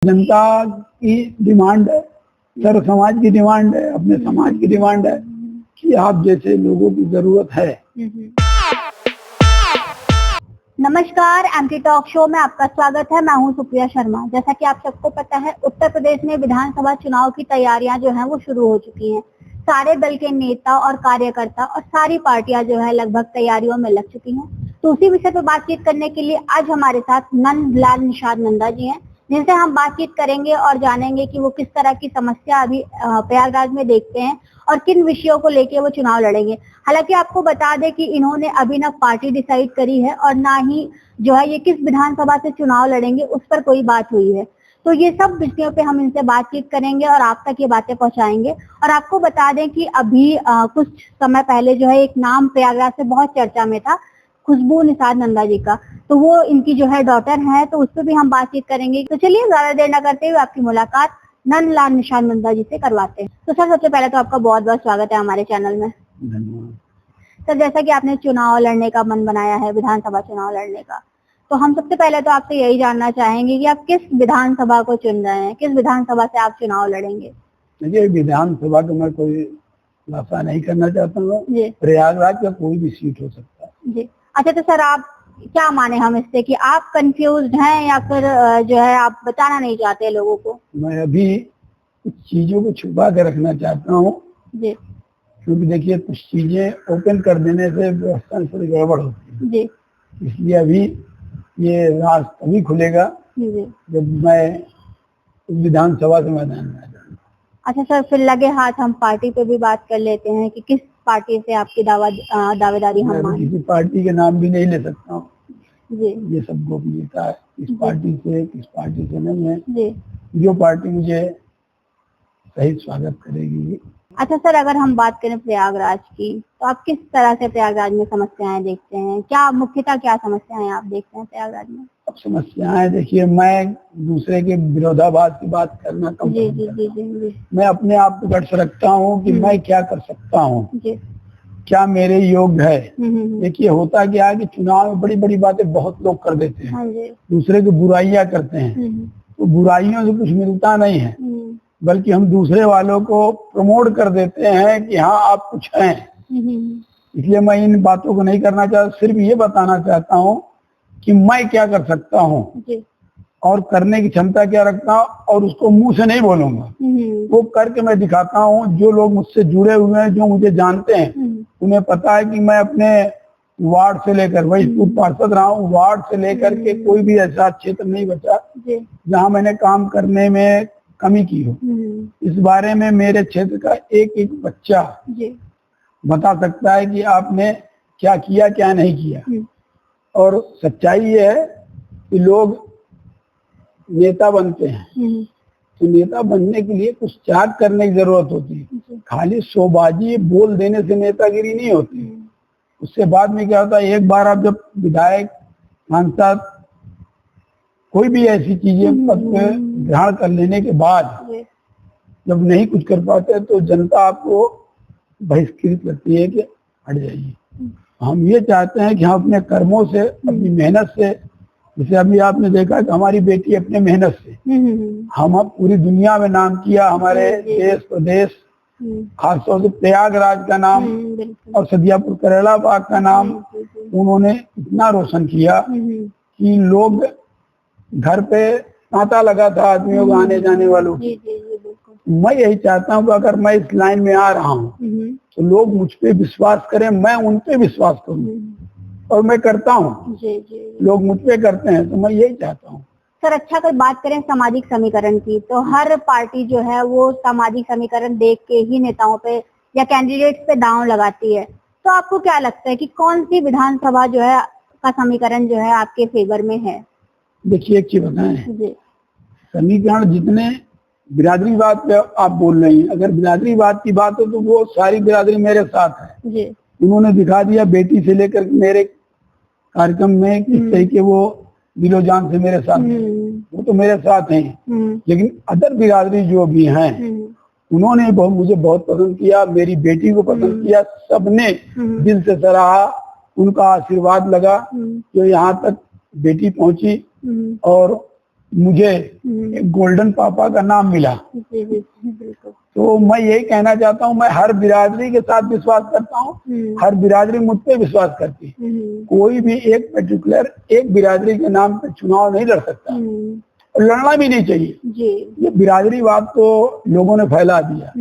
जनता की डिमांड है, सर्व समाज की डिमांड है, अपने समाज की डिमांड है कि आप जैसे लोगों की जरूरत है। नमस्कार, एमटी टॉक शो में आपका स्वागत है। मैं हूं सुप्रिया शर्मा। जैसा कि आप सबको पता है, उत्तर प्रदेश में विधानसभा चुनाव की तैयारियां जो हैं वो शुरू हो चुकी हैं। सारे दल के नेता और कार्यकर्ता और सारी पार्टियां जो है लगभग तैयारियों में लग चुकी हैं। तो उसी विषय पर बातचीत करने के लिए आज हमारे साथ नंदलाल निषाद नंदा जी हैं, जिनसे हम बातचीत करेंगे और जानेंगे कि वो किस तरह की समस्या अभी प्रयागराज में देखते हैं और किन विषयों को लेके वो चुनाव लड़ेंगे। हालांकि आपको बता दें कि इन्होंने अभी ना पार्टी डिसाइड करी है और ना ही जो है ये किस विधानसभा से चुनाव लड़ेंगे उस पर कोई बात हुई है। तो ये सब विषयों पे हम इनसे बातचीत करेंगे और आप तक ये बातें पहुंचाएंगे। और आपको बता दें कि अभी कुछ समय पहले जो है एक नाम प्रयागराज से बहुत चर्चा में था, खुशबू निषाद नंदा जी का। तो वो इनकी जो है डॉटर है, तो उस पर भी हम बातचीत करेंगे। तो चलिए ज्यादा देर न करते हुए आपकी मुलाकात नंदलाल निषाद नंदा जी से करवाते हैं। तो सर, सबसे पहले तो आपका बहुत बहुत स्वागत है हमारे चैनल में। धन्यवाद। सर, जैसा कि आपने चुनाव लड़ने का मन बनाया है, विधानसभा चुनाव लड़ने का, तो हम सबसे पहले तो आपसे यही जानना चाहेंगे कि आप किस विधानसभा को चुन रहे हैं, किस विधानसभा से आप चुनाव लड़ेंगे? देखिए, विधानसभा का मैं कोई खुलासा नहीं करना चाहता हूँ। जी प्रयागराज का कोई भी सीट हो सकता है। जी। अच्छा, तो सर आप क्या माने हम इससे कि आप कंफ्यूज्ड हैं या फिर जो है आप बताना नहीं चाहते लोगों को? मैं अभी कुछ चीजों को छुपा के रखना चाहता हूँ, जी क्योंकि देखिए कुछ चीजें ओपन कर देने से व्यवस्था थोड़ी गड़बड़ होती है। जी इसलिए अभी ये राज तभी खुलेगा जी। जब मैं विधानसभा से मैदान में आ जाऊंगा। अच्छा सर, फिर लगे हाथ हम पार्टी पे भी बात कर लेते हैं कि किस पार्टी से आपकी दावेदारी हम मैं माने। किसी पार्टी के नाम भी नहीं ले सकता हूँ, जी ये सब गोपनीयता है। किस जी। पार्टी से किस पार्टी से नहीं है, जी। जो पार्टी मुझे सही स्वागत करेगी। अच्छा सर, अगर हम बात करें प्रयागराज की, तो आप किस तरह से प्रयागराज में समस्याएं देखते हैं? क्या मुख्यतः क्या समस्याएं आप देखते हैं प्रयागराज में? अब समस्याएं देखिए, मैं दूसरे के विरोधाभास की बात करना कम जी पसंद जी करता जी हूं। जी मैं अपने आप को गढ़ रखता हूँ कि मैं क्या कर सकता हूँ, जी। क्या मेरे योग्य है। हम्म। देखिए, होता क्या है कि चुनाव में बड़ी बड़ी बातें बहुत लोग कर देते हैं, हाँ जी। दूसरे की बुराइयां करते हैं। तो बुराइयों से कुछ मिलता नहीं है, बल्कि हम दूसरे वालों को प्रमोट कर देते हैं कि हाँ आप कुछ हैं। इसलिए मैं इन बातों को नहीं करना चाहता, सिर्फ ये बताना चाहता हूँ कि मैं क्या कर सकता हूँ और करने की क्षमता क्या रखता हूँ, और उसको मुंह से नहीं बोलूंगा, वो करके मैं दिखाता हूँ। जो लोग मुझसे जुड़े हुए हैं, जो मुझे जानते हैं, उन्हें पता है कि मैं अपने वार्ड से लेकर, वही पूर्व पार्षद रहा हूँ, वार्ड से लेकर के कोई भी ऐसा क्षेत्र नहीं बचा जहाँ मैंने काम करने में कमी की हो। इस बारे में मेरे क्षेत्र का एक एक बच्चा बता सकता है कि आपने क्या किया क्या नहीं किया। और सच्चाई ये है कि लोग नेता बनते हैं, तो नेता बनने के लिए कुछ त्याग करने की जरूरत होती है। खाली शोबाजी बोल देने से नेतागिरी नहीं होती। उससे बाद में क्या होता है, एक बार आप जब विधायक, सांसद, कोई भी ऐसी चीजें पद पे ग्रहण कर लेने के बाद जब नहीं कुछ कर पाते तो जनता आपको बहिष्कृत करती है कि हट जाइए। हम ये चाहते हैं कि हम अपने कर्मों से, अपनी मेहनत से, जैसे अभी आपने देखा कि हमारी बेटी अपने मेहनत से हम अब पूरी दुनिया में नाम किया, हमारे देश प्रदेश, खासतौर से प्रयागराज का नाम और सदियापुर करेला बाग का नाम उन्होंने इतना रोशन किया कि लोग घर पे तांता लगा था आदमियों को, आने जाने वालों की। मैं यही चाहता हूँ कि अगर मैं इस लाइन में आ रहा हूँ तो लोग मुझ पे विश्वास करें, मैं उन पे विश्वास करूँ, और मैं करता हूँ। लोग मुझ पे करते हैं, तो मैं यही चाहता हूँ। सर, अच्छा, कोई बात करें सामाजिक समीकरण की, तो हर पार्टी जो है वो सामाजिक समीकरण देख के ही नेताओं पे या कैंडिडेट्स पे दांव लगाती है। तो आपको क्या लगता है कि कौन सी विधानसभा जो है का समीकरण जो है आपके फेवर में है? देखिए, एक चीज बताएं, समीकरण जितने बिरादरीवाद पे आप बोल रही हैं, अगर बिरादरीवाद की बात हो तो वो सारी बिरादरी मेरे साथ है। उन्होंने दिखा दिया बेटी से लेकर मेरे कार्यक्रम में किस तरीके वो दिलो जान से मेरे साथ हैं, वो तो मेरे साथ हैं। लेकिन अदर बिरादरी जो भी हैं, उन्होंने मुझे बहुत पसंद किया, मेरी बेटी को पसंद किया, सबने दिल से सराहा, उनका आशीर्वाद लगा जो यहाँ तक बेटी पहुंची। और मुझे एक गोल्डन पापा का नाम मिला। जी जी बिल्कुल। तो मैं यही कहना चाहता हूँ, मैं हर बिरादरी के साथ विश्वास करता हूँ, हर बिरादरी मुझ पे विश्वास करती है। कोई भी एक पर्टिकुलर एक बिरादरी के नाम पे चुनाव नहीं लड़ सकता और लड़ना भी नहीं चाहिए जी। ये बिरादरीवाद तो लोगों ने फैला दिया।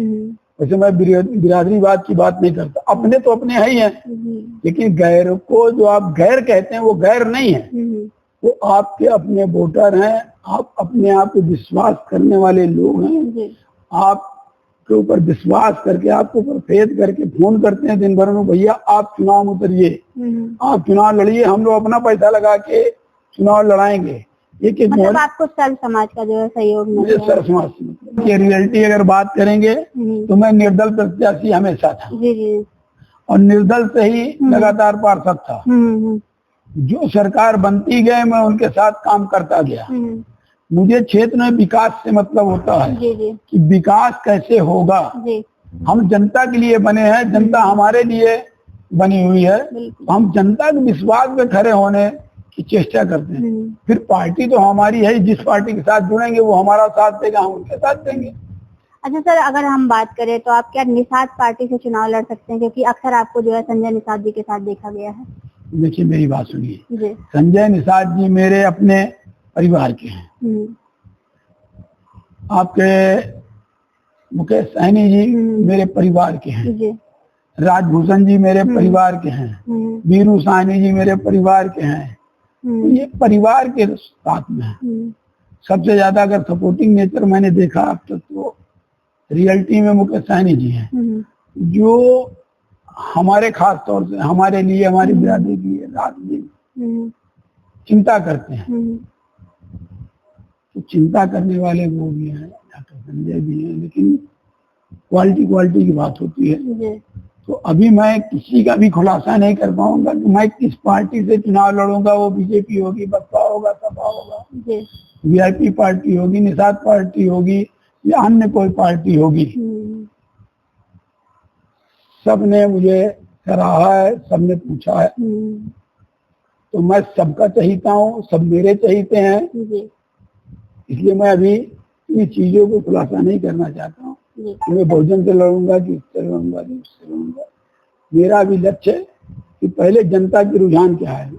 वैसे मैं बिरादरीवाद की बात नहीं करता, अपने तो अपने है ही हैं, लेकिन गैर को जो आप गैर कहते हैं वो गैर नहीं है, वो आपके अपने वोटर हैं, आप अपने आप पे विश्वास करने वाले लोग हैं। आपके ऊपर विश्वास करके, आपके ऊपर फेथ करके फोन करते हैं दिन भर में, भैया आप चुनाव में उतरिए, आप चुनाव लड़िए, हम लोग अपना पैसा लगा के चुनाव लड़ाएंगे। ये मतलब आपको सर्व समाज का जो है सहयोग मुझे सर्व समाज की रियलिटी अगर बात करेंगे तो मैं निर्दल प्रत्याशी हमेशा था जी। और निर्दल से ही लगातार पार्षद था। जो सरकार बनती गए मैं उनके साथ काम करता गया। मुझे क्षेत्र में विकास से मतलब होता है कि विकास कैसे होगा। हम जनता के लिए बने हैं, जनता हमारे लिए बनी हुई है, हम जनता के विश्वास में खड़े होने की चेष्टा करते हैं। फिर पार्टी तो हमारी है, जिस पार्टी के साथ जुड़ेंगे वो हमारा साथ देगा, हम उनके साथ देंगे। अच्छा सर, अगर हम बात करें तो आप क्या निषाद पार्टी से चुनाव लड़ सकते हैं, क्योंकि अक्सर आपको जो है संजय निषाद जी के साथ देखा गया है? देखिए मेरी बात सुनिए, संजय निषाद जी मेरे अपने परिवार के हैं। आपके मुकेश सहनी जी मेरे परिवार के हैं, राजभूषण जी मेरे परिवार के हैं, वीरू साहनी जी मेरे परिवार के हैं। ये परिवार के साथ में है। सबसे ज्यादा अगर सपोर्टिंग नेचर मैंने देखा अब तक तो रियलिटी में मुकेश सहनी जी हैं, जो हमारे खास तौर से हमारे लिए, हमारी बिरादरी के लिए रात दिन चिंता करते हैं। तो चिंता करने वाले वो भी हैं, डॉक्टर संजय भी हैं, लेकिन क्वालिटी की बात होती है। तो अभी मैं किसी का भी खुलासा नहीं कर पाऊंगा कि मैं किस पार्टी से चुनाव लड़ूंगा। वो बीजेपी होगी, बसपा होगा, सपा होगा, वीआईपी पार्टी होगी, निषाद पार्टी होगी या अन्य कोई पार्टी होगी। सबने मुझे सराहा है, सबने पूछा है, तो मैं सबका चाहता हूँ, सब मेरे चाहते हैं। इसलिए मैं अभी इन चीजों को खुलासा नहीं करना चाहता हूँ कि मैं बहुजन से लड़ूंगा कि उससे लड़ूंगा कि उससे लड़ूंगा। मेरा भी लक्ष्य है कि पहले जनता की रुझान क्या है,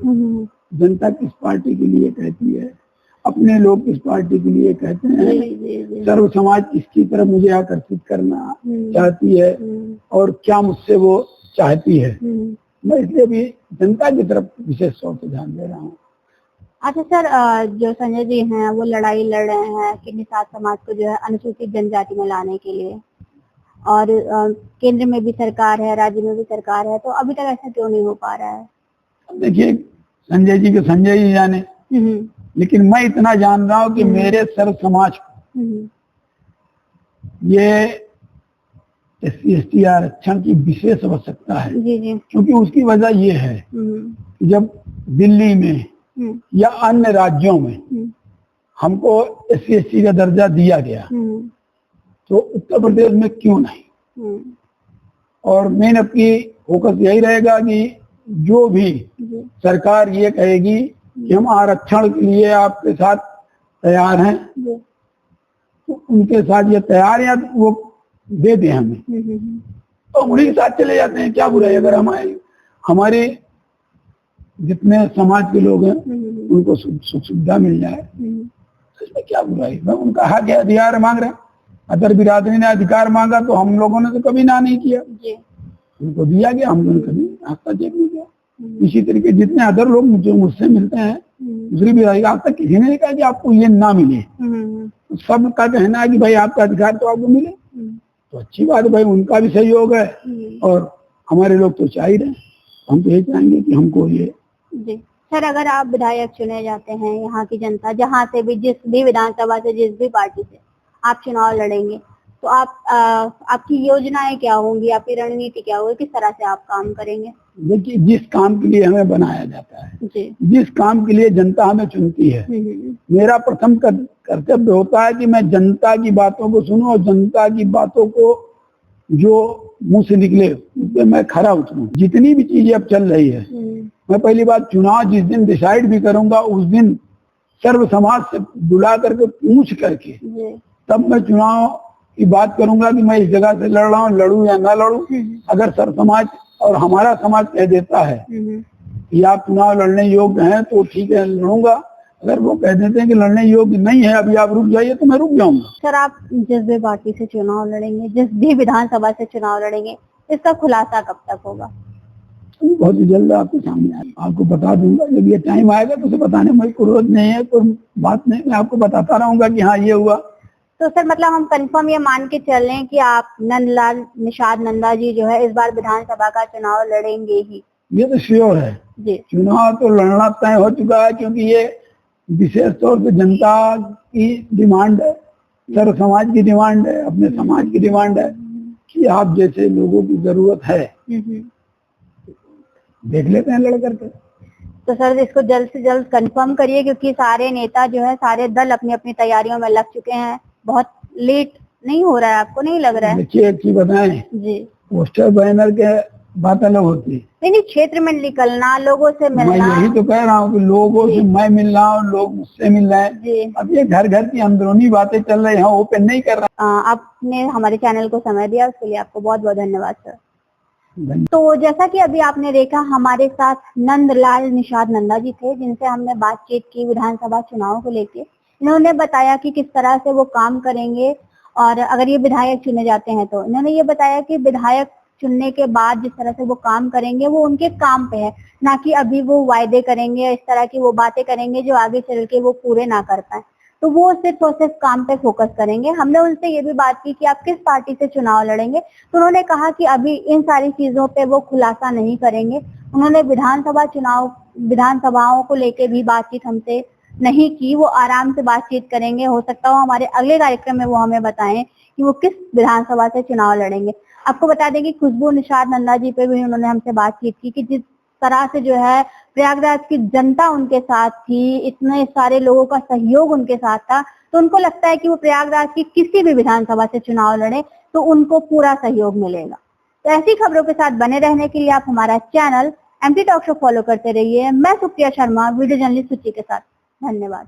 जनता किस पार्टी के लिए कहती है, अपने लोग किस पार्टी के लिए कहते हैं, सर्व समाज किसकी तरफ मुझे आकर्षित करना चाहती है और क्या मुझसे वो चाहती है। मैं इसलिए भी जनता की तरफ विशेष तौर से ध्यान दे रहा हूँ। अच्छा सर, जो संजय जी हैं वो लड़ाई लड़ रहे हैं कि निषाद समाज को जो है अनुसूचित जनजाति में लाने के लिए, और केंद्र में भी सरकार है, राज्य में भी सरकार है, तो अभी तक ऐसा क्यों नहीं हो पा रहा है? देखिए संजय जी के संजय जी जाने, लेकिन मैं इतना जान रहा हूँ कि मेरे सर्व समाज को ये SC/ST आरक्षण की विशेष आवश्यकता है। क्योंकि उसकी वजह ये है कि जब दिल्ली में या अन्य राज्यों में हमको SC/ST का दर्जा दिया गया, तो उत्तर प्रदेश में क्यों नहीं? और मेन अपनी फोकस यही रहेगा कि जो भी सरकार ये कहेगी कि हम आरक्षण के लिए आपके साथ तैयार हैं, तो उनके साथ ये तैयार या वो दे दें हमें, तो उन्हीं के साथ चले जाते हैं। क्या बुराई? अगर हमारे जितने समाज के लोग हैं उनको सुख सुविधा मिल जाए तो इसमें क्या बुराई? मैं उनका हक है, अधिकार मांग रहे हैं। अगर बिरादरी ने अधिकार मांगा तो हम लोगों ने तो कभी ना नहीं किया, उनको दिया गया, हम लोगों ने कभी हस्तक्षेप नहीं किया। इसी तरीके जितने अदर लोग जो मुझसे मिलते हैं दूसरी बिरादरी, आज तक किसी ने नहीं कहा कि आपको ये ना मिले। तो सबका कहना है कि भाई आपका अधिकार तो आपको मिले, तो अच्छी बात है भाई, उनका भी सहयोग है और हमारे लोग तो चाह ही रहे हैं। हम तो यही चाहेंगे कि हमको ये। जी सर, अगर आप विधायक चुने जाते हैं, यहाँ की जनता जहाँ से भी, जिस भी विधानसभा से, जिस भी पार्टी से आप चुनाव लड़ेंगे, तो आपकी योजनाएं क्या होंगी, आपकी रणनीति क्या होगी, किस तरह से आप काम करेंगे? देखिए, जिस काम के लिए हमें बनाया जाता है, जिस काम के लिए जनता हमें चुनती है, मेरा प्रथम कर्तव्य होता है कि मैं जनता की बातों को सुनूं और जनता की बातों को जो मुंह से निकले उस पर मैं खरा उतरूं। जितनी भी चीजें अब चल रही है, मैं पहली बात चुनाव जिस दिन डिसाइड भी करूंगा उस दिन सर्व समाज से बुला करके पूछ करके तब मैं चुनाव की बात करूंगा कि मैं इस जगह से लड़ रहा हूँ, लड़ूं या ना लड़ूं। अगर सर्व समाज और हमारा समाज कह देता है कि आप चुनाव लड़ने योग्य हैं तो ठीक है, लड़ूंगा। अगर वो कह देते हैं कि लड़ने योग्य नहीं है, अभी आप रुक जाइए, तो मैं रुक जाऊंगा। सर, आप जिस भी पार्टी से चुनाव लड़ेंगे, जिस भी विधानसभा से चुनाव लड़ेंगे, इसका खुलासा कब तक होगा? बहुत ही जल्द आपके सामने आएगा, आपको बता दूंगा। जब ये टाइम आएगा तो उसे बताने में कोई विरोध नहीं है, कोई बात नहीं, मैं आपको बताता रहूंगा कि हाँ ये हुआ। तो सर, मतलब हम कंफर्म ये मान के चल रहे हैं कि आप नंदलाल निषाद नंदा जी जो है इस बार विधानसभा का चुनाव लड़ेंगे ही? ये तो श्योर है जी। चुनाव तो लड़ना तय हो चुका है, क्योंकि ये विशेष तौर से जनता की डिमांड है, सर्व समाज की डिमांड है, अपने समाज की डिमांड है कि आप जैसे लोगों की जरूरत है, देख लेते हैं लड़ करके। तो सर, इसको जल्द से जल्द कंफर्म करिए, क्योंकि सारे नेता जो है, सारे दल अपनी अपनी तैयारियों में लग चुके हैं। बहुत लेट नहीं हो रहा है? आपको नहीं लग रहा है? देखिए, एक चीज बताएं जी, पोस्टर बैनर के बात अलग होती है, नहीं, क्षेत्र में निकलना, लोगों से मिलना। मैं यही तो कह रहा हूँ कि लोगों से मैं मिल रहा हूँ, लोग मुझसे मिल रहे हैं। अब ये घर घर की अंदरूनी बातें चल रही है, ओपन नहीं कर रहा। आपने हमारे चैनल को समय दिया, उसके लिए आपको बहुत बहुत धन्यवाद सर। तो जैसा कि अभी आपने देखा, हमारे साथ नंदलाल निषाद नंदा जी थे, जिनसे हमने बातचीत की विधानसभा चुनाव को लेके। इन्होंने बताया कि किस तरह से वो काम करेंगे, और अगर ये विधायक चुने जाते हैं तो इन्होंने ये बताया कि विधायक चुनने के बाद जिस तरह से वो काम करेंगे वो उनके काम पे है, ना कि अभी वो वायदे करेंगे या इस तरह की वो बातें करेंगे जो आगे चल के वो पूरे ना कर पाए। तो वो सिर्फ और सिर्फ काम पे फोकस करेंगे। हमने उनसे ये भी बात की कि आप किस पार्टी से चुनाव लड़ेंगे, तो उन्होंने कहा कि अभी इन सारी चीजों पे वो खुलासा नहीं करेंगे। उन्होंने विधानसभाओं को लेके भी बातचीत हमसे नहीं की, वो आराम से बातचीत करेंगे। हो सकता हो हमारे अगले कार्यक्रम में वो हमें बताएं कि वो किस विधानसभा से चुनाव लड़ेंगे। आपको बता दें कि खुशबू निषाद नंदा जी पे भी उन्होंने हमसे बातचीत की कि जिस तरह से जो है प्रयागराज की जनता उनके साथ थी, इतने सारे लोगों का सहयोग उनके साथ था, तो उनको लगता है कि वो प्रयागराज की किसी भी विधानसभा से चुनाव लड़े तो उनको पूरा सहयोग मिलेगा। तो ऐसी खबरों के साथ बने रहने के लिए आप हमारा channel MT talk show follow करते रहिए। मैं सुप्रिया शर्मा, वीडियो जर्नलिस्ट सूची के साथ। धन्यवाद।